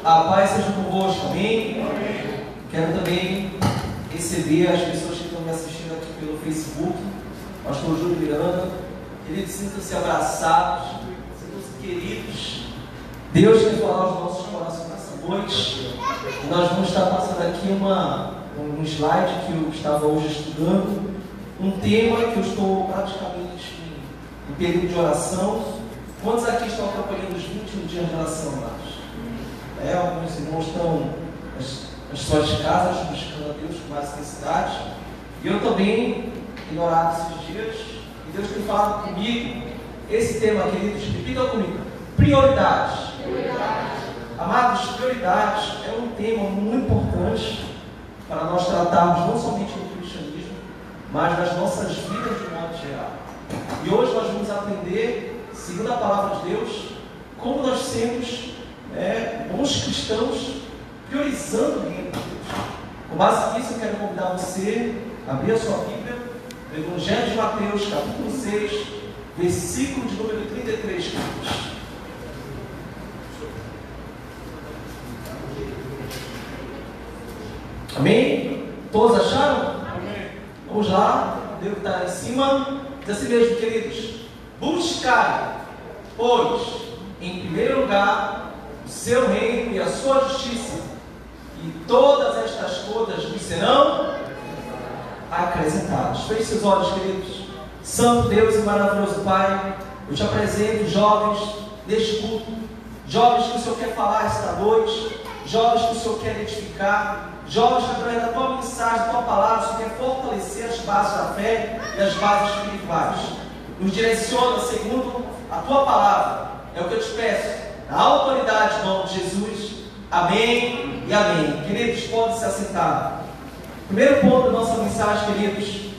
A paz seja convosco, amém? Amém. Quero também receber as pessoas que estão me assistindo aqui pelo Facebook. Pastor Júlio Miranda. Queridos, sintam-se abraçados, sintam-se queridos. Deus quer falar aos nossos corações nessa noite. E nós vamos estar passando aqui um slide que eu estava hoje estudando. Um tema que eu estou praticamente em período de oração. Quantos aqui estão acompanhando os 21 dias de oração, amados? Alguns irmãos estão nas suas casas buscando a Deus com mais intensidade. E eu também tenho orado esses dias. E Deus tem falado comigo. Esse tema, queridos, repita comigo: prioridades. Amados, prioridades é um tema muito importante para nós tratarmos não somente do cristianismo, mas das nossas vidas de modo geral. E hoje nós vamos aprender, segundo a palavra de Deus, como nós sermos bons cristãos, priorizando o reino de Deus. Com base nisso, eu quero convidar você a abrir a sua Bíblia, no Evangelho de Mateus, capítulo 6, versículo de número 33, queridos. Amém? Todos acharam? Amém. Vamos lá, Deus está em cima. Diz assim mesmo, queridos: buscai, pois, em primeiro lugar, o seu reino e a sua justiça, e todas estas coisas vos serão acrescentadas. Feche seus olhos, queridos. Santo Deus e maravilhoso Pai, eu te apresento jovens neste culto, jovens que o Senhor quer falar esta noite, jovens que o Senhor quer edificar, jovens que através da tua mensagem, da tua palavra, o Senhor quer fortalecer as bases da fé e as bases espirituais. Nos direciona segundo a tua palavra. É o que eu te peço, na autoridade, em nome de Jesus. Amém e amém. Queridos, podem se assentar. Primeiro ponto da nossa mensagem, queridos,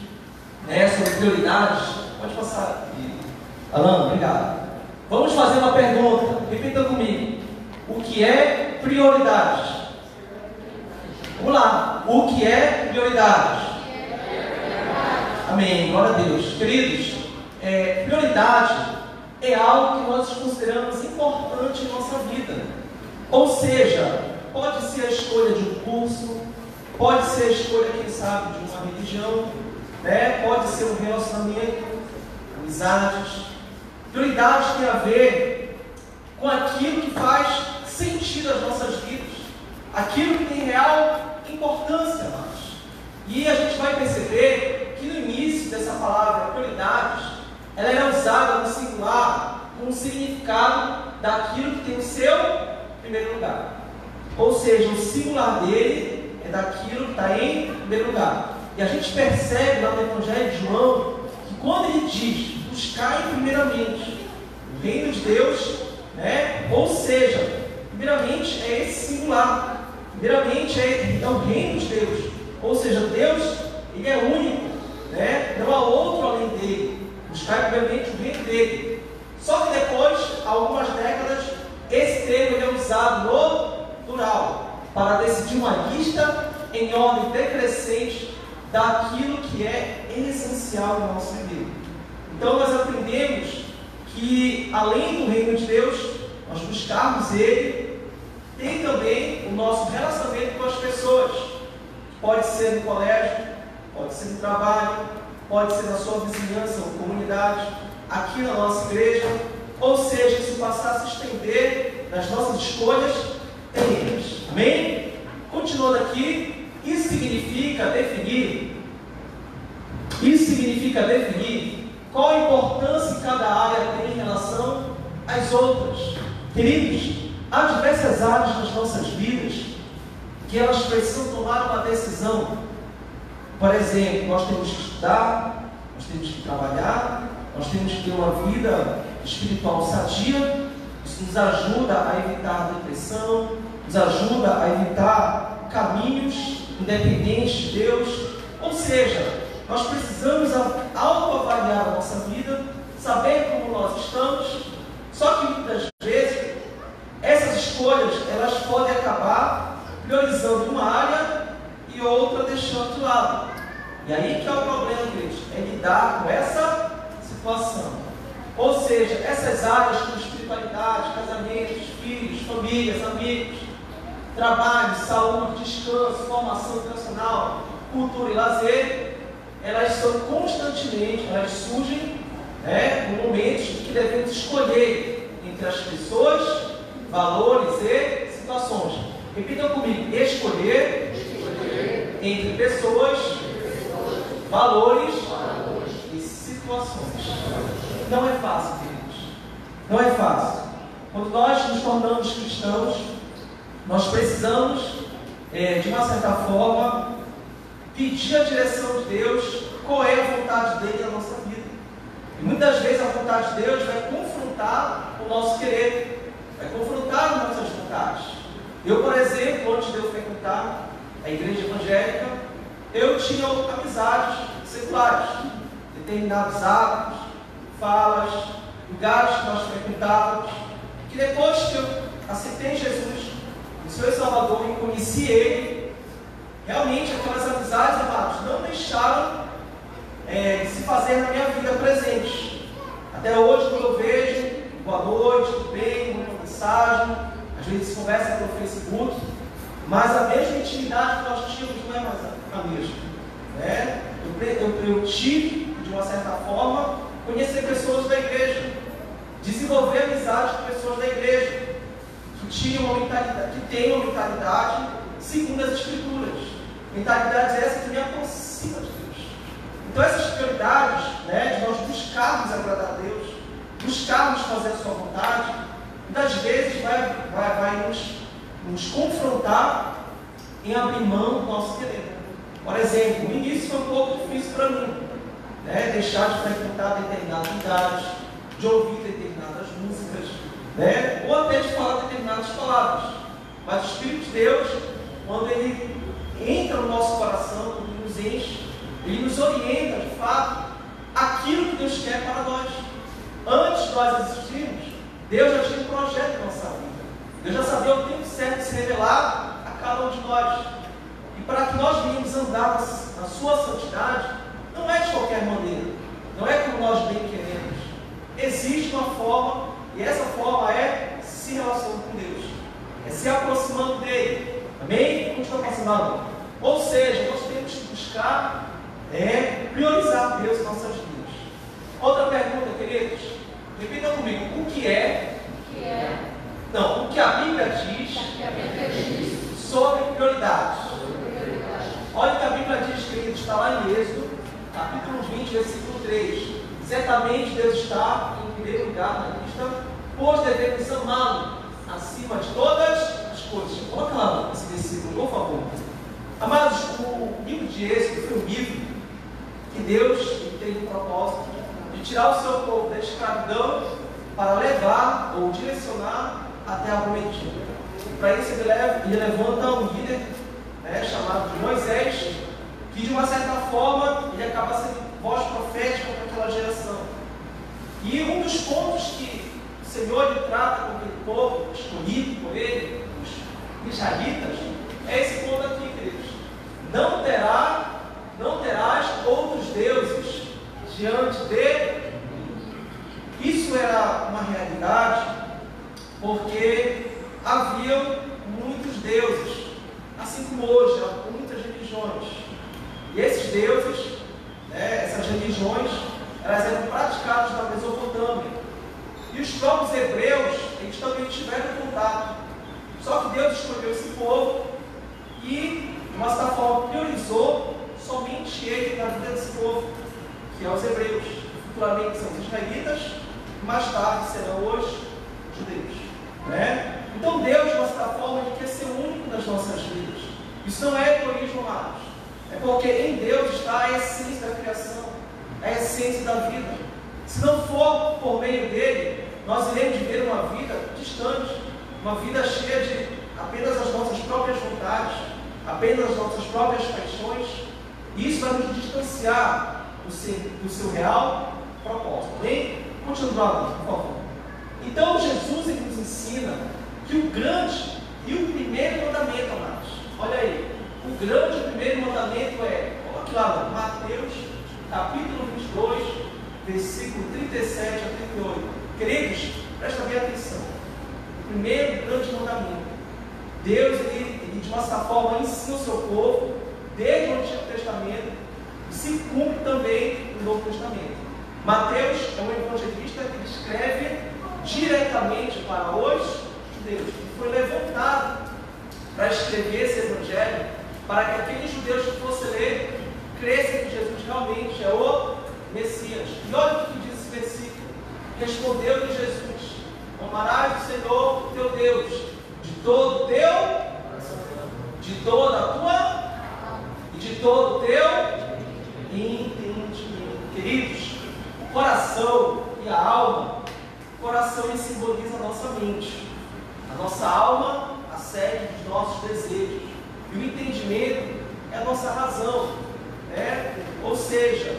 é sobre prioridades. Pode passar, Alan, obrigado. Vamos fazer uma pergunta. Repita comigo: o que é prioridades? Vamos lá. O que é prioridades? Amém. Glória a Deus. Queridos, prioridade é algo que nós consideramos importante em nossa vida. Ou seja, pode ser a escolha de um curso, pode ser a escolha, quem sabe, de uma religião, pode ser um relacionamento, amizades. Prioridade tem a ver com aquilo que faz sentido às nossas vidas, aquilo que tem real importância, amados. E a gente vai perceber que no início dessa palavra prioridades, ela era usada no singular, com o significado daquilo que tem o seu primeiro lugar. Ou seja, o singular dele é daquilo que está em primeiro lugar. E a gente percebe lá no Evangelho de João que quando ele diz buscar primeiramente o reino de Deus, ou seja, primeiramente é esse singular. Primeiramente é o reino de Deus. Ou seja, Deus, ele é único, não há outro além dele. Buscar primeiramente o reino dele. Só que depois, algumas décadas, esse termo é usado no plural, para decidir uma lista em ordem decrescente daquilo que é essencial no nosso viver. Então nós aprendemos que, além do reino de Deus, nós buscarmos ele, tem também o nosso relacionamento com as pessoas. Pode ser no colégio, pode ser no trabalho, pode ser na sua vizinhança ou comunidade, aqui na nossa igreja, ou seja, se passar a se estender nas nossas escolhas terrenas. Amém? Continuando aqui, isso significa definir qual a importância que cada área tem em relação às outras. Queridos, há diversas áreas nas nossas vidas que elas precisam tomar uma decisão. Por exemplo, nós temos que estudar, nós temos que trabalhar, nós temos que ter uma vida espiritual sadia. Isso nos ajuda a evitar depressão, nos ajuda a evitar caminhos independentes de Deus. Ou seja, nós precisamos autoavaliar a nossa vida, saber como nós estamos. Só que muitas vezes essas escolhas elas podem acabar priorizando uma área e outra deixando de lado. E aí que é o problema, queridos, é lidar com essa situação. Ou seja, essas áreas como espiritualidade, casamentos, filhos, famílias, amigos, trabalho, saúde, descanso, formação educacional, cultura e lazer, elas são constantemente, elas surgem no momentos em que devemos escolher entre as pessoas, valores e situações. Repitam comigo: escolher entre pessoas, valores e situações. Não é fácil, queridos. Não é fácil. Quando nós nos tornamos cristãos, nós precisamos, de uma certa forma, pedir a direção de Deus, qual é a vontade dele na nossa vida. E muitas vezes a vontade de Deus vai confrontar o nosso querer, vai confrontar as nossas vontades. Eu, por exemplo, antes de eu frequentar a igreja evangélica, eu tinha amizades seculares, determinados hábitos, falas, lugares que nós frequentávamos, que depois que eu aceitei Jesus, o Senhor Salvador, e conheci Ele, realmente aquelas amizades, amados, não deixaram de se fazer na minha vida presente. Até hoje, quando eu vejo, boa noite, tudo bem, uma mensagem, às vezes conversa pelo Facebook, mas a mesma intimidade que nós tínhamos não é mais a mesma. Eu tive, de uma certa forma, conhecer pessoas da igreja, desenvolver amizades com pessoas da igreja, que têm uma mentalidade segundo as Escrituras. Mentalidades essas que me aproximam de Deus. Então essas prioridades, de nós buscarmos agradar a Deus, buscarmos fazer a sua vontade, muitas vezes vai nos confrontar em abrir mão do nosso querer. Por exemplo, no início foi um pouco difícil para mim, deixar de frequentar determinados lugares, de ouvir determinadas músicas, ou até de falar determinadas palavras. Mas o Espírito de Deus, quando Ele entra no nosso coração, quando Ele nos enche, Ele nos orienta de fato aquilo que Deus quer para nós. Antes de nós existirmos, Deus já tinha um projeto na nossa vida. Deus já sabia o tempo certo de se revelar a cada um de nós. E para que nós venhamos andar na sua santidade, não é de qualquer maneira, não é como nós bem queremos. Existe uma forma, e essa forma é se relacionando com Deus, é se aproximando dele. Amém? Não estou aproximando. Ou seja, nós temos que buscar priorizar Deus em nossas vidas. Outra pergunta, queridos, repitam comigo: o que é? Não, o que a Bíblia diz sobre prioridades. Olha o que a Bíblia diz, queridos, está lá em Êxodo, capítulo 20, versículo 3. Certamente Deus está em primeiro lugar na lista, pois devemos amá-lo acima de todas as coisas. Coloca lá esse versículo, por favor. Amados, o livro de Êxodo foi um livro que Deus teve o propósito de tirar o seu povo da escravidão para levar ou direcionar a terra prometida. Para isso ele levanta um líder chamado de Moisés, que de uma certa forma ele acaba sendo voz profética para aquela geração. E um dos pontos que o Senhor ele trata com aquele povo escolhido por ele, os israelitas, é esse ponto aqui, queridos: não terás outros deuses diante dele. Isso era uma realidade porque haviam muitos deuses, assim como hoje há muitas religiões. E esses deuses, essas religiões, elas eram praticadas na Mesopotâmia. E os próprios hebreus, eles também tiveram contato. Só que Deus escolheu esse povo e, de uma certa forma, priorizou somente ele na vida desse povo, que é os hebreus. Futuramente são os israelitas, e mais tarde serão os judeus. Então Deus, de uma certa forma, ele quer ser único nas nossas vidas. Isso não é egoísmo, amados. É porque em Deus está a essência da criação, a essência da vida. Se não for por meio dele, nós iremos viver uma vida distante, uma vida cheia de apenas as nossas próprias vontades, apenas as nossas próprias paixões. E isso vai nos distanciar do seu real propósito. Bem, continuando, por favor. Então Jesus ele nos ensina que o grande e o primeiro mandamento, amados, olha aí, o grande e o primeiro mandamento coloque lá, Mateus, capítulo 22, versículo 37 a 38. Queridos, presta bem atenção. O primeiro grande mandamento Deus, ele de uma certa forma ensina o seu povo desde o Antigo Testamento e se cumpre também no Novo Testamento. Mateus é um evangelista que escreve diretamente para os judeus, que foi levantado para escrever esse evangelho, para que aqueles judeus que fossem ler, crescem que Jesus realmente é o Messias. E olha o que diz esse versículo: respondeu-lhe Jesus: amarás o Senhor teu Deus de todo o teu, de toda a tua e de todo o teu entendimento. Queridos, o coração e a alma, o coração ele simboliza a nossa mente, a nossa alma, a sede dos nossos desejos, e o entendimento é a nossa razão, né? Ou seja,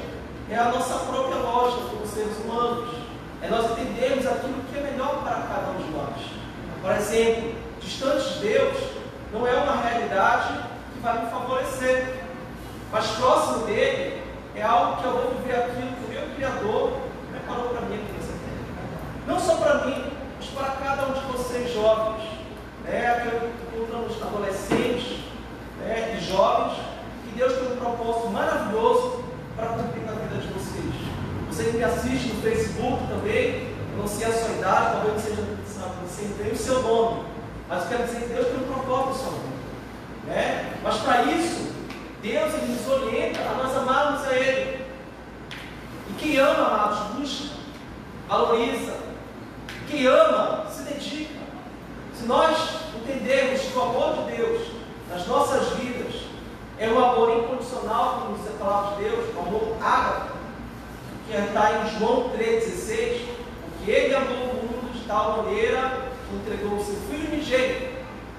é a nossa própria lógica como seres humanos, é nós entendermos aquilo que é melhor para cada um de nós. Por exemplo, distante de Deus não é uma realidade que vai me favorecer, mas próximo dele é algo que eu vou viver aquilo que o meu Criador preparou para mim aqui nessa terra. Não só para mim, mas para cada um de vocês jovens, né? Que encontramos adolescentes, né? E jovens, que Deus tem um propósito maravilhoso para cumprir na vida de vocês. Você que me assiste no Facebook também, eu não sei a sua idade, talvez não seja, você entenda o seu nome, mas eu quero dizer que Deus tem um propósito no seu nome, né? Mas para isso, Deus ele nos orienta a nós amarmos a Ele. E quem ama, amados, busca, valoriza. Quem ama, se dedica. Se nós entendermos que o amor de Deus nas nossas vidas é um amor incondicional, como diz a palavra de Deus, o amor ágape, que está em João 3,16, porque Ele amou o mundo de tal maneira que entregou o seu Filho unigênito,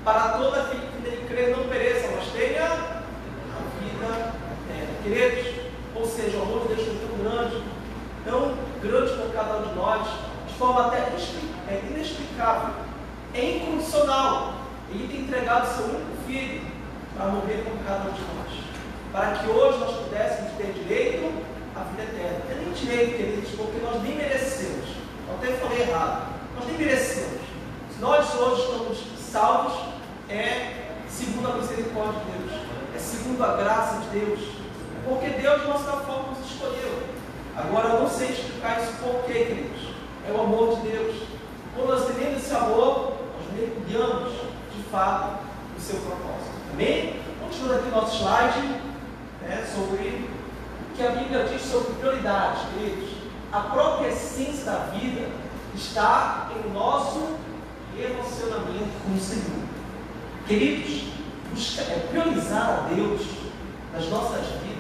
para todo aquele que nele crê não pereça, mas tenha a vida eterna. Queridos, ou seja, o amor de Deus foi tão grande por cada um de nós, de forma até inexplicável, é incondicional. Ele tem entregado o seu único filho para morrer por cada um de nós, para que hoje nós pudéssemos ter direito à vida eterna. É nem direito, queridos, porque nós nem merecemos. Eu até falei errado, nós nem merecemos. Se nós hoje estamos salvos, é segundo a misericórdia de Deus, é segundo a graça de Deus, porque Deus de uma certa forma nos escolheu. Agora eu não sei explicar isso porquê, queridos. É o amor de Deus. Quando nós entendemos esse amor, nós mergulhamos de fato no seu propósito. Amém? Continuando aqui o nosso slide, né, sobre o que a Bíblia diz sobre prioridades, queridos. A própria essência da vida está em nosso relacionamento com o Senhor. Queridos, priorizar a Deus nas nossas vidas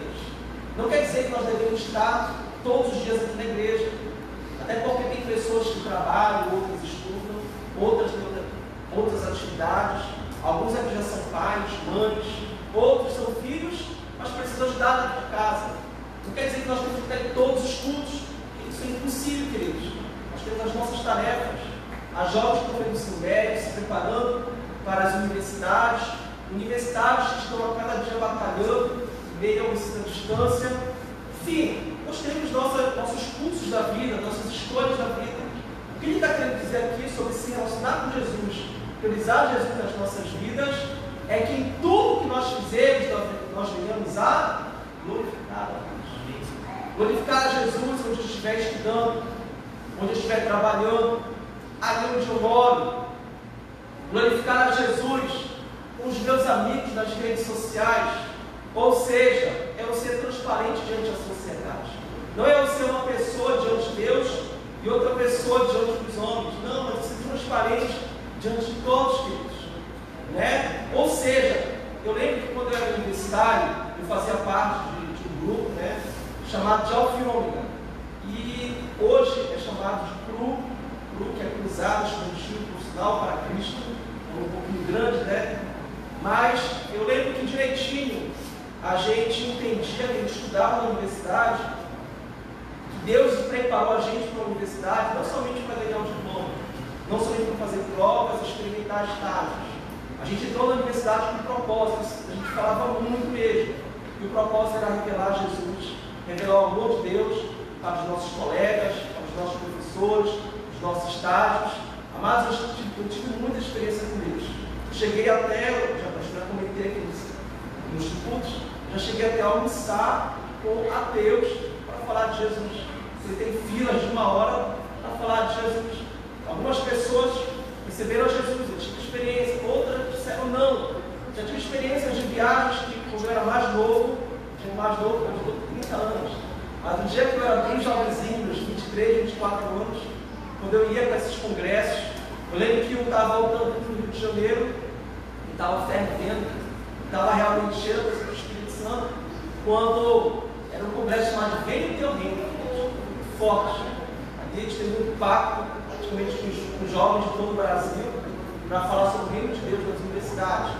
não quer dizer que nós devemos estar todos os dias aqui na igreja, até porque tem pessoas que trabalham, outras estudam, outras têm outras atividades, alguns aqui já são pais, mães, outros são filhos, mas precisam ajudar dentro de casa. Não quer dizer que nós temos que ficar em todos os cultos, isso é impossível, queridos. Nós temos as nossas tarefas. Há jovens que estão fazendo ensino médio, se preparando para as universidades, universitários que estão a cada dia batalhando, meio ao ensino à distância. Enfim, nós temos nossos cursos da vida, nossas escolhas da vida. O que ele está querendo dizer aqui sobre se relacionar com Jesus, priorizar Jesus nas nossas vidas, é que em tudo que nós fizermos, nós venhamos a glorificar a Deus. Glorificar a Jesus onde eu estiver estudando, onde eu estiver trabalhando, ali onde eu moro. Glorificar a Jesus com os meus amigos nas redes sociais. Ou seja, é eu ser transparente diante da sociedade. Não é eu ser uma pessoa diante de Deus e outra pessoa diante dos homens. Não, mas eu ser transparente diante de todos, queridos. Né? Ou seja, eu lembro que quando eu era universitário, eu fazia parte de um grupo, né, chamado de Alfa e Ômega. E hoje é chamado de CRU, que é Cruzada Estudantil Profissional para Cristo, um pouquinho grande, né? Mas eu lembro que direitinho a gente entendia, que a gente estudava na universidade, que Deus preparou a gente para a universidade, não somente para ganhar um diploma, não somente para fazer provas, experimentar estágios. A gente entrou na universidade com propósitos, a gente falava muito mesmo, e o propósito era revelar Jesus, revelar o amor de Deus para os nossos colegas, para os nossos professores, os nossos estágios. Mas eu tive muita experiência com Deus. cheguei até, já comentei aqui nos cultos, já cheguei até a almoçar com ateus para falar de Jesus. Você tem filas de 1 hora para falar de Jesus. Algumas pessoas receberam Jesus, eu tive experiência, outras disseram não. Já tive experiências de viagens que, quando eu era mais novo, eu estou com 30 anos, mas no dia que eu era bem jovenzinho, meus 23, 24 anos, quando eu ia para esses congressos, eu lembro que eu estava voltando do Rio de Janeiro, e estava fervendo, estava realmente cheio do Espírito Santo, quando era um congresso chamado Vem o Teu Reino, muito forte. Ali a gente teve um pacto, praticamente com os jovens de todo o Brasil, para falar sobre o Reino de Deus nas universidades.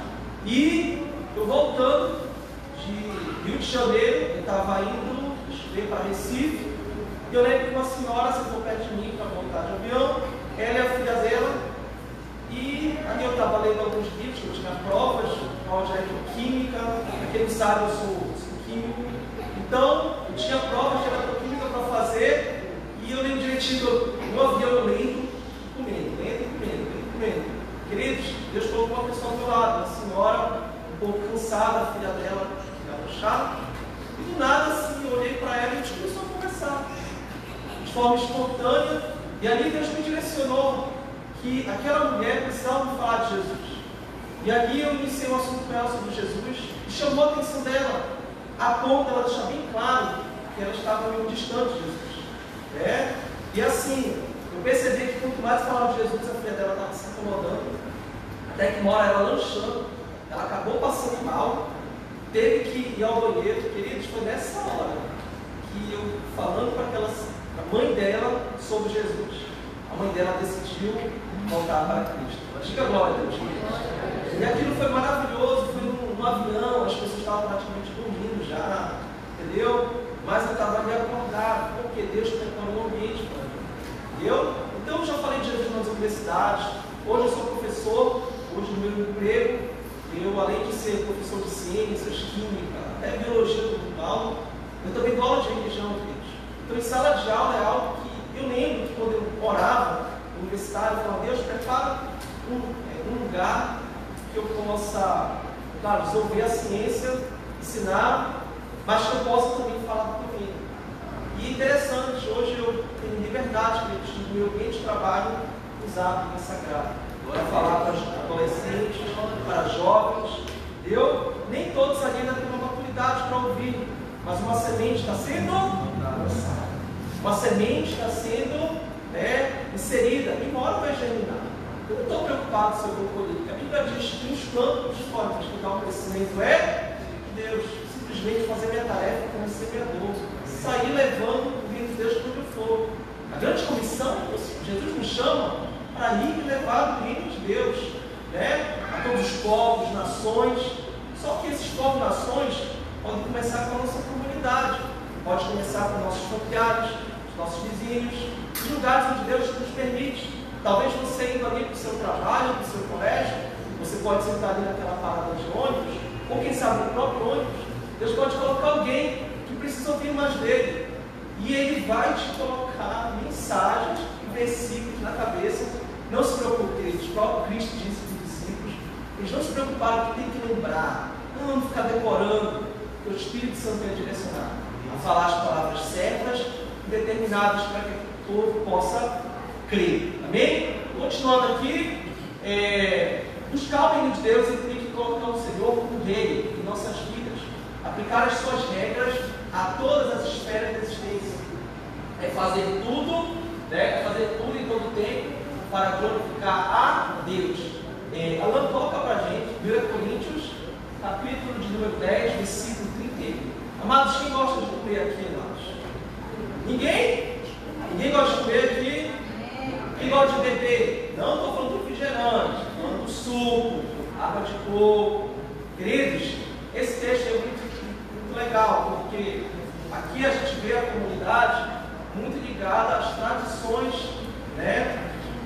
E eu voltando de Rio de Janeiro, eu estava indo, veio para Recife, e eu lembro que uma senhora sentou perto de mim para voltar de avião, ela e a filha dela, e ali eu estava lendo alguns livros, eu tinha provas, aula de eletroquímica, para quem não sabe, eu sou químico, então eu tinha provas de eletroquímica para fazer, e eu lembro direitinho, no avião eu lendo, comendo. Queridos, Deus colocou uma pessoa ao meu lado, uma senhora um pouco cansada, a filha dela chata, e do nada assim, eu olhei para ela e a gente começou a conversar de forma espontânea, e ali Deus me direcionou que aquela mulher precisava me falar de Jesus. E ali eu iniciei um assunto com ela sobre Jesus e chamou a atenção dela, a ponto dela deixar bem claro que ela estava meio distante de Jesus. E assim, eu percebi que quanto mais falava de Jesus, a filha dela estava se incomodando, até que uma hora ela lanchando, ela acabou passando mal, teve que ir ao banheiro. Queridos, foi nessa hora que eu, falando para a mãe dela sobre Jesus, a mãe dela decidiu voltar para Cristo. Diga glória a Deus, queridos. E aquilo foi maravilhoso, foi num avião, as pessoas estavam praticamente dormindo já, entendeu? Mas eu estava ali acordado, porque Deus preparou um ambiente para mim. Então eu já falei de Jesus nas universidades, hoje eu sou professor, hoje no meu emprego, eu além de ser professor de ciências, química, até biologia cultural, eu também dou aula de religião, queridos. Então em sala de aula é algo que eu lembro que quando eu orava no universitário, eu falava, Deus, prepara um lugar que eu possa, claro, desenvolver a ciência, ensinar, mas que eu possa também falar do teu reino. E interessante, hoje eu tenho liberdade, no meu ambiente de trabalho, usar a Bíblia Sagrada, para falar para os adolescentes, para jovens, entendeu? Nem todos ainda têm uma maturidade para ouvir, mas uma semente está sendo lançada, uma semente está sendo inserida, e uma hora vai germinar. Eu não estou preocupado se eu vou colher, porque a Bíblia diz que os campos de fora que dá um crescimento de Deus. Simplesmente fazer minha tarefa como semeador, sair levando o reino de Deus para onde eu for. A grande comissão, Jesus me chama para ir e levar o reino de Deus, a todos os povos, nações. Só que esses povos, nações, podem começar com a nossa comunidade, pode começar com nossos familiares, os nossos vizinhos, os lugares onde Deus nos permite. Talvez você indo ali para o seu trabalho, para o seu colégio, você pode sentar ali naquela parada de ônibus, ou quem sabe no próprio ônibus, Deus pode colocar alguém que precisa ouvir mais dele. E Ele vai te colocar mensagens e versículos na cabeça. Não se preocupe, o próprio Cristo disse para os discípulos, eles não se preocuparam que tem que lembrar, não ficar decorando, que o Espírito Santo vai direcionar a falar as palavras certas e determinadas para que o povo possa crer. Amém? Continuando aqui, buscar o reino de Deus implica em colocar o Senhor como rei em nossas vidas, aplicar as suas regras a todas as esferas da existência, fazer tudo em todo tempo para glorificar a Deus. Alan, coloca para a gente 1 Coríntios, capítulo de número 10, versículo 31. Amados, quem gosta de comer aqui, amados? Ninguém? Ninguém gosta de comer aqui? Quem gosta de beber? Não estou falando do refrigerante, estou falando do suco, água de coco. Queridos, esse texto é muito legal, porque aqui a gente vê a comunidade muito ligada às tradições,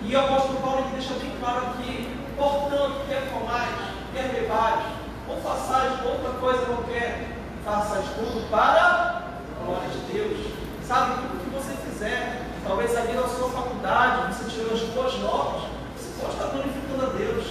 E o apóstolo Paulo deixa bem claro aqui, portanto, quer comais, quer bebais, ou façais outra coisa qualquer, façais tudo para a glória de Deus. Sabe, tudo que você fizer, talvez ali na sua faculdade, você tirou as boas notas, você pode estar glorificando a Deus.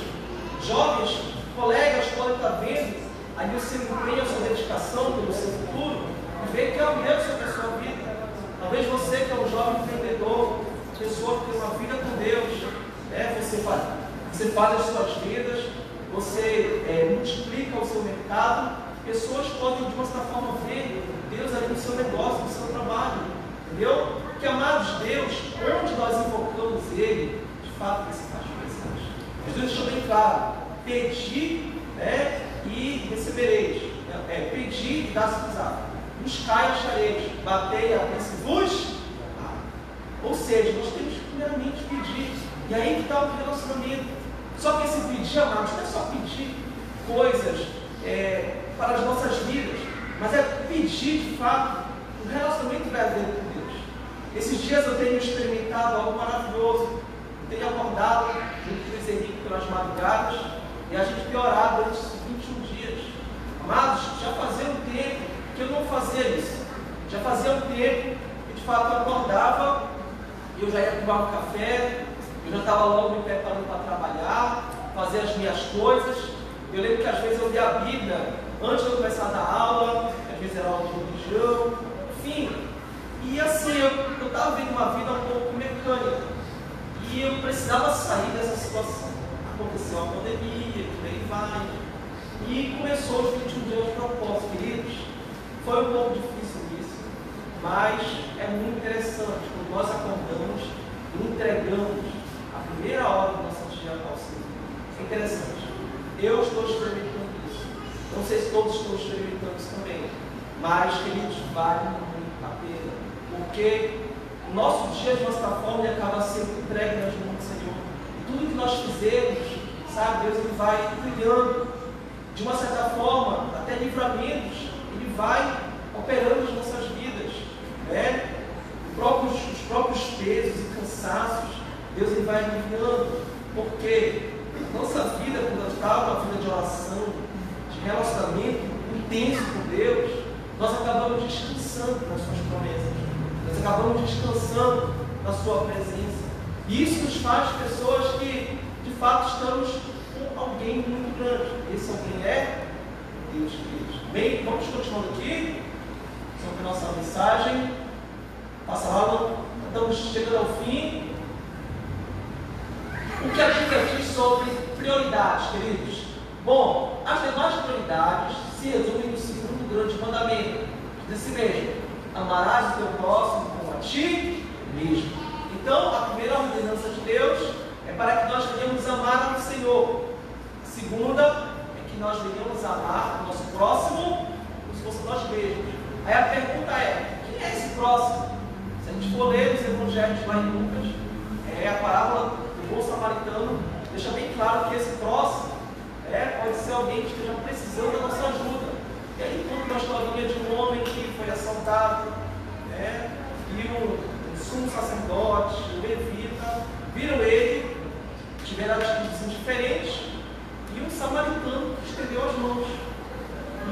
Jovens, colegas podem estar vendo ali o seu empenho, a sua dedicação pelo seu futuro e ver que é o Deus sobre a sua vida. Talvez você que é um jovem empreendedor, pessoa que tem uma vida com Deus, né? Você faz as suas vidas, você multiplica o seu mercado, pessoas podem de uma certa forma ver Deus ali no seu negócio, no seu trabalho, entendeu? Porque, amados, Deus, onde nós invocamos Ele, de fato, Ele se faz presente. Jesus deixou bem claro: pedi, né, e recebereis, pedi e dá-se-vos. Buscai e achareis, batei e abri-se-vos. Ou seja, nós temos que primeiramente pedir, e aí que está o relacionamento. Só que esse pedir, amados, não é só pedir coisas para as nossas vidas, mas é pedir de fato um relacionamento verdadeiro com Deus. Esses dias eu tenho experimentado algo maravilhoso. Eu tenho acordado junto com o Henrique pelas madrugadas e a gente tem orado durante esses 21 dias. Amados, já fazia um tempo que eu não fazia isso. Já fazia um tempo que de fato eu acordava e eu já ia tomar um café, eu já estava logo me preparando para trabalhar, fazer as minhas coisas. Eu lembro que às vezes eu lia a Bíblia antes de eu começar a dar aula, às vezes era aula de religião, enfim. E assim, eu estava vivendo uma vida um pouco mecânica e eu precisava sair dessa situação. Aconteceu a pandemia, por aí vai, e começou os 21 dias de propósito, queridos. Foi um pouco difícil isso, mas é muito interessante quando nós acordamos e entregamos a primeira hora do nosso dia ao Senhor. É interessante. Eu estou experimentando isso. Não sei se todos estão experimentando isso também, mas, queridos, vale muito a pena, porque o nosso dia, de nossa forma, ele acaba sendo entregue nas mãos do Senhor. E tudo que nós fizermos, sabe, Deus ele vai criando, de uma certa forma, até livramentos, ele vai operando nas nossas vidas, né? Os próprios pesos e cansaços, Deus ele vai aliviando, porque a nossa vida, quando está uma vida de oração, de relacionamento intenso com Deus, nós acabamos descansando nas suas promessas, nós acabamos descansando na sua presença, e isso nos faz pessoas que de fato estamos com alguém muito grande. Esse alguém é Deus, queridos. Bem, vamos continuando aqui sobre a nossa mensagem. Passa lá, estamos chegando ao fim. O que a Bíblia diz sobre prioridades, queridos? Bom, as demais prioridades se resumem no segundo grande mandamento, que diz assim mesmo: amarás o teu próximo como a ti mesmo. Então, a primeira ordenança de Deus é para que nós venhamos amar ao Senhor. A segunda é que nós venhamos amar o nosso próximo como se fosse nós mesmos. Aí a pergunta é: quem é esse próximo? Se a gente for ler os evangelhos lá em Lucas, a parábola do bom samaritano deixa bem claro que esse próximo pode ser alguém que esteja precisando da nossa ajuda. E aí conta uma historinha de um homem que foi assaltado, e o sumo sacerdote, o levita, viram ele, tiveram atitudes indiferentes, e um samaritano estendeu as mãos.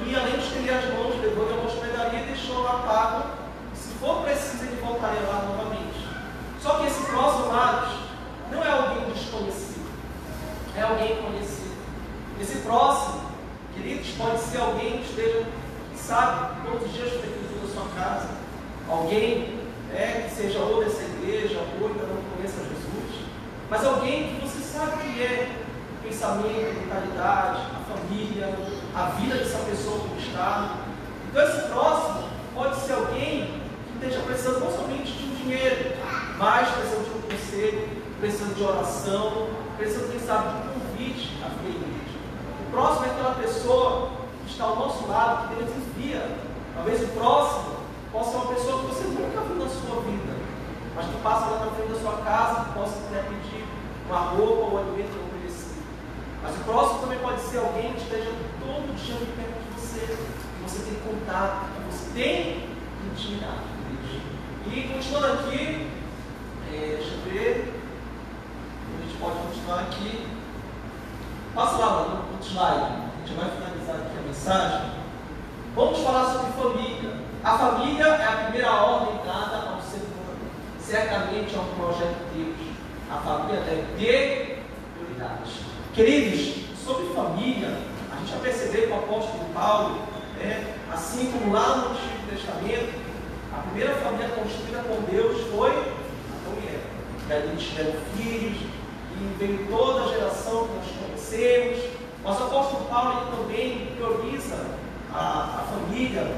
E além de estender as mãos, levou ele a uma hospedaria e deixou lá pago. Se for preciso, ele voltaria lá novamente. Só que esse próximo, amados, não é alguém desconhecido, é alguém conhecido. Esse próximo, queridos, pode ser alguém que esteja, que sabe, todos os dias frequentando a sua casa, alguém que seja ou dessa igreja, ou ainda não conheça Jesus, mas alguém que você sabe que é o pensamento, a mentalidade, a família, a vida dessa pessoa como está. Então esse próximo pode ser alguém que esteja precisando não somente de um dinheiro, mas precisando de um conselho, precisando de oração, precisando, quem sabe, de um convite à igreja. O próximo é aquela pessoa que está ao nosso lado, que Deus envia. Talvez o próximo possa ser uma pessoa que você nunca viu na sua vida, mas que passa lá na frente da sua casa, que possa até pedir uma roupa ou um alimento não perecido. Mas o próximo também pode ser alguém que esteja todo dia perto de você, que você tem contato, que você tem intimidade. E continuando aqui, deixa eu ver, a gente pode continuar aqui. Passa lá no outro slide, a gente vai finalizar aqui a mensagem. Vamos falar sobre família. A família é a primeira ordem dada ao ser humano. Certamente é um projeto de Deus. A família deve ter prioridades. Queridos, sobre família, a gente vai perceber que o apóstolo Paulo, assim como lá no Antigo Testamento, a primeira família construída por Deus foi Adão e Eva. Daí eles tiveram filhos, e veio toda a geração que nós conhecemos. Mas o apóstolo Paulo ele também prioriza a família,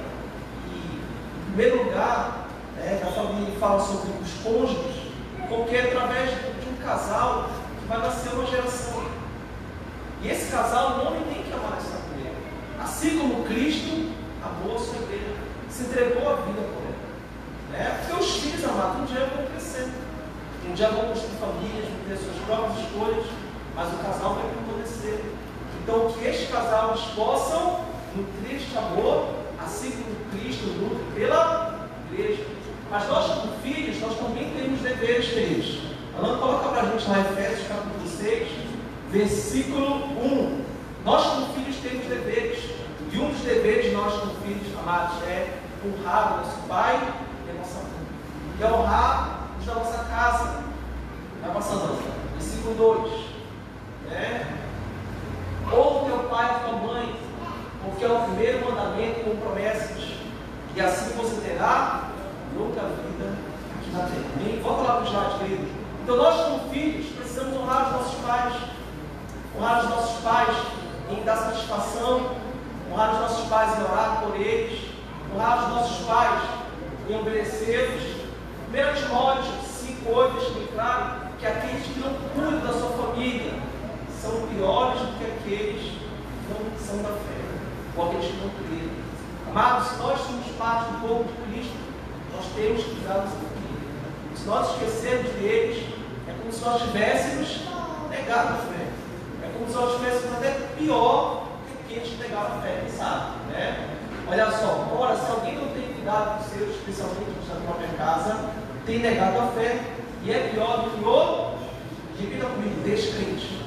e em primeiro lugar, a família ele fala sobre os cônjuges, porque é através de um casal que vai nascer uma geração. E esse casal, o homem tem que amar essa mulher. Assim como Cristo amou a sua igreja, se entregou a vida por ela. Porque os filhos amados um dia vão crescer, um dia vão construir famílias, vão ter suas próprias escolhas, mas o casal vai permanecer. Então, que este casal eles possam nutrir este amor, assim como Cristo nutre pela igreja. Mas nós, como filhos, nós também temos deveres, queridos. Alan, coloca para a gente lá em Efésios capítulo 6, versículo 1. Nós, como filhos, temos deveres. E um dos deveres de nós, como filhos amados, é honrar o nosso pai e a nossa mãe. E honrar os da nossa casa, da nossa mãe. Versículo 2. Honra teu pai e tua mãe, porque é o primeiro mandamento com promessas. E assim você terá longa vida aqui na terra. Volta lá para o slide, querido. Então nós, como filhos, precisamos honrar os nossos pais. Honrar os nossos pais em dar satisfação. Honrar os nossos pais em orar por eles. Honrar os nossos pais em obedecê-los. 1 Timóteo 5:8 deixa bem claro que aqueles que não cuidam da sua família são piores do que aqueles que não são da fé, ou aqueles que não creem. Amados, se nós somos parte do corpo de Cristo, nós temos que cuidar da nossa família. Se nós esquecermos deles, é como se nós tivéssemos negado a fé. É como se nós estivéssemos até pior do que aqueles que negaram a fé, sabe? Olha só, ora, se alguém não tem cuidado dos seus, especialmente nos da própria casa, tem negado a fé, e é pior do que o, repita comigo, descrente.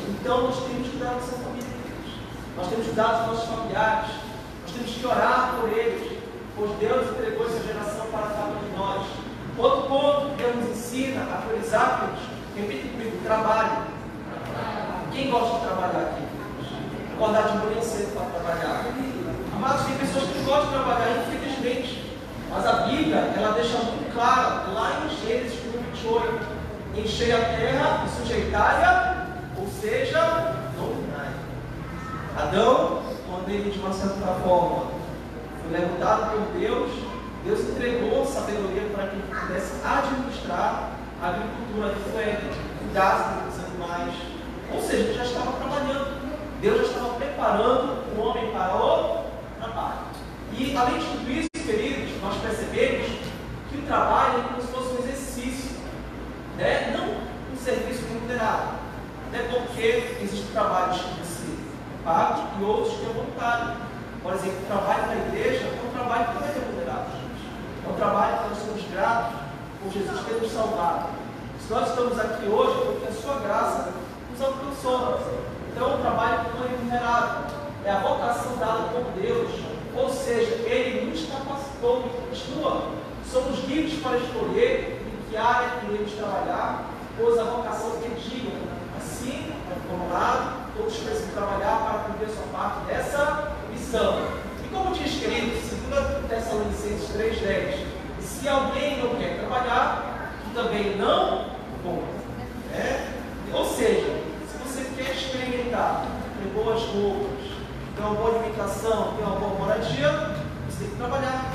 Então nós temos que cuidar da nossa família, nós temos que cuidar dos nossos familiares, nós temos que orar por eles, pois Deus entregou essa geração para cada um de nós. Outro ponto que Deus nos ensina a priorizar, repita comigo, trabalho. Quem gosta de trabalhar aqui? Acordar de manhã cedo para trabalhar. Amados, tem pessoas que não gostam de trabalhar, infelizmente. Mas a Bíblia, ela deixa muito claro, lá em Gênesis 28, enchei a terra e sujeitai-a, ou seja, dominai. Adão, quando ele de uma certa forma foi levantado por Deus, Deus entregou sabedoria para que ele pudesse administrar a agricultura de Éden, cuidar dos animais. Ou seja, ele já estava trabalhando. Deus já estava preparando o homem para o trabalho. E além de tudo isso, queridos, nós percebemos que o trabalho é como se fosse um exercício, não um serviço remunerado. Até porque existem trabalhos que você paga e outros que é voluntário. Por exemplo, o trabalho na igreja é um trabalho que não é remunerado. É um trabalho que nós somos gratos por Jesus ter nos salvado. Se nós estamos aqui hoje, é porque a sua graça nos alcançou. Então, é um trabalho que não é remunerado. É a vocação dada por Deus. Ou seja, Ele nos capacitou, continua. Somos livres para escolher em que área queremos trabalhar, pois a vocação pediu. Assim, como lado, todos precisam trabalhar para cumprir a sua parte dessa missão. E como diz, querido, 2 Tessalonicenses 3:10, se alguém não quer trabalhar, que também não compra. Ou seja, se você quer experimentar, ter boas roupas, ter uma boa alimentação, ter uma boa moradia, você tem que trabalhar.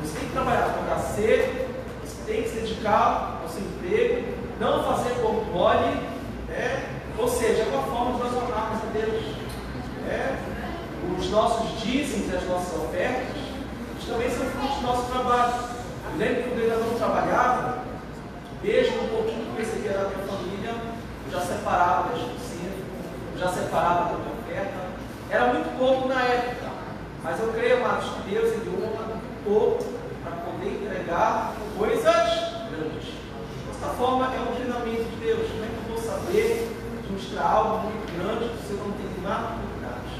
Você tem que trabalhar, acordar cedo, você tem que se dedicar ao seu emprego, não fazer como pode. Ou seja, é uma forma de nós honrarmos a Deus. Os nossos dízimos e as nossas ofertas também são frutos do nosso trabalho. Eu lembro que quando eu ainda não trabalhava, mesmo um pouquinho que eu recebia da minha família, eu já separava das oficinas, eu já separava da minha oferta. Era muito pouco na época, mas eu creio, amados, que Deus enviou muito pouco para poder entregar coisas grandes. Dessa forma, é um treinamento de Deus. Como é que eu vou saber administrar algo muito grande se eu não tenho maturidade?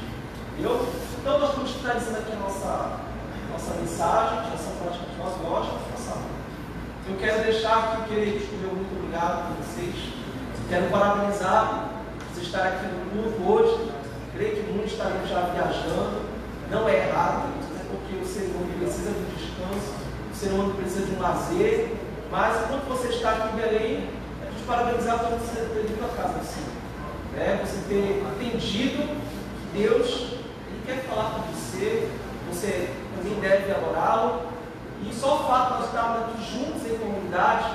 Entendeu? Então, nós estamos finalizando aqui a nossa mensagem, essa prática que nós gostamos de passar. Eu quero deixar aqui, queridos, meu muito obrigado por vocês. Quero parabenizar você estar aqui no culto hoje. Creio que muitos estarão já viajando. Não é errado, porque o ser humano precisa de um descanso, o ser humano precisa de um lazer. Mas enquanto você está aqui em Belém, a gente parabenizar por você ter ido à casa do Senhor. Você ter entendido que Deus Ele quer falar com você, você também deve adorá-lo. E só o fato de nós estarmos aqui juntos em comunidade,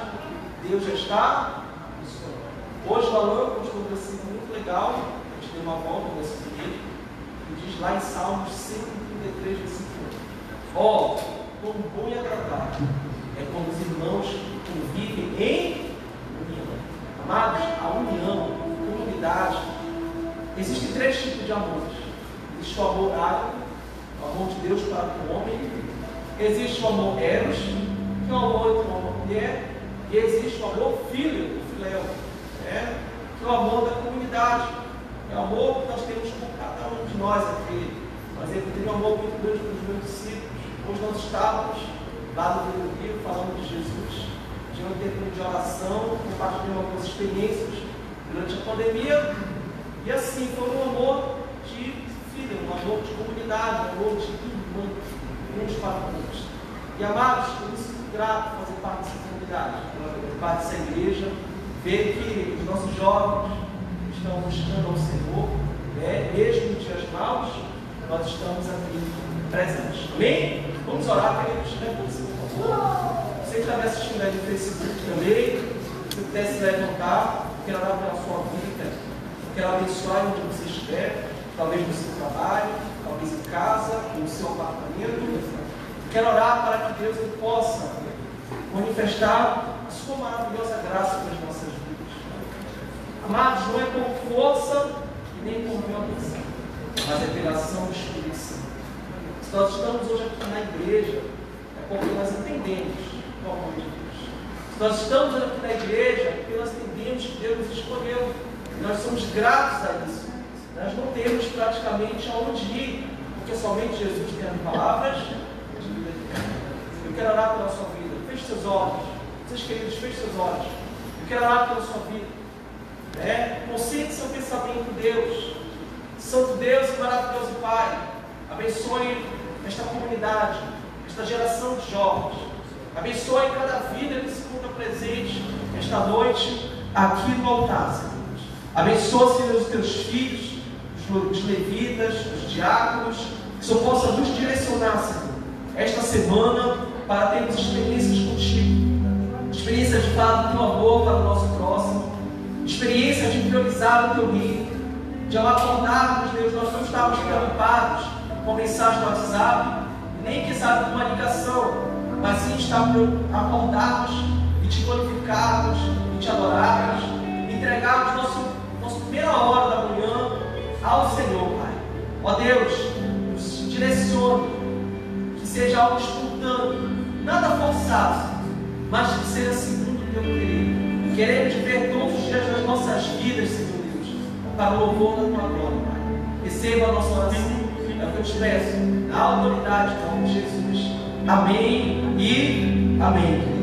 Deus já está. Hoje o Alan continuou um versículo muito legal, a gente deu uma volta nesse vídeo, que diz lá em Salmos 133, versículo 1. Ó, quão bom e agradável é quando os irmãos convivem em união. Amados, a união, a comunidade, existem 3 tipos de amores. Existe o amor ágape, o amor de Deus para com o homem. Existe o amor eros, que é o amor entre homem e mulher. E existe o amor filho, o filéu, que é o amor da comunidade. É o amor que nós temos por cada um de nós aqui. Por exemplo, eu tenho um amor muito grande para os meus discípulos. Hoje nós estávamos lá no Rio falando de Jesus. Tinha um tempo de oração, compartilhando algumas experiências durante a pandemia. E assim, foi um amor de filho, um amor de comunidade, um amor de irmão, uns para outros. E amados, eu me sinto grato por fazer parte dessa comunidade, fazer parte dessa igreja, ver que os nossos jovens estão buscando ao Senhor, mesmo em dias maus, nós estamos aqui presentes. Amém? Vamos orar, queridos, por favor. Você que está me assistindo aí no Facebook também, se puder se levantar, eu quero orar pela sua vida, eu quero abençoar onde você estiver, talvez no seu trabalho, talvez em casa, no seu apartamento. Quero orar para que Deus ele possa manifestar a sua maravilhosa graça nas nossas vidas. Amados, não é por força e nem por violência, mas é pela ação do Espírito Santo. Se nós estamos hoje aqui na igreja, é porque nós entendemos o amor de Deus. Se nós estamos aqui na igreja, é porque nós entendemos que Deus nos escolheu. E nós somos gratos a isso. Nós não temos praticamente aonde ir, porque somente Jesus tem as palavras de vida eterna. Eu quero orar pela sua vida. Feche seus olhos. Vocês queridos, feche seus olhos. Eu quero orar pela sua vida. Concentre seu pensamento em Deus. Santo Deus e maravilhoso Pai, abençoe esta comunidade, esta geração de jovens. Abençoe cada vida que se encontra presente esta noite aqui no altar, Senhor. Abençoa, Senhor, os teus filhos, os levitas, os diáconos, que o Senhor possa nos direcionar, Senhor, esta semana, para termos experiências contigo, experiências de falar do teu amor para o nosso próximo, experiências de priorizar o teu reino, de ao acordarmos, Deus, nós não estávamos preocupados com mensagem no WhatsApp, nem que sabe com uma ligação, mas sim acordarmos e te glorificarmos e te adorarmos, entregarmos nossa primeira hora da manhã ao Senhor, Pai. Ó Deus, nos direcione, que seja algo espontâneo, nada forçado, mas que seja segundo o teu querer. Queremos te ver todos os dias das nossas vidas, Senhor Deus, para o louvor da tua glória, Pai. Receba a nossa oração, é o que eu te peço, na autoridade do nome de Jesus. Amém e amém.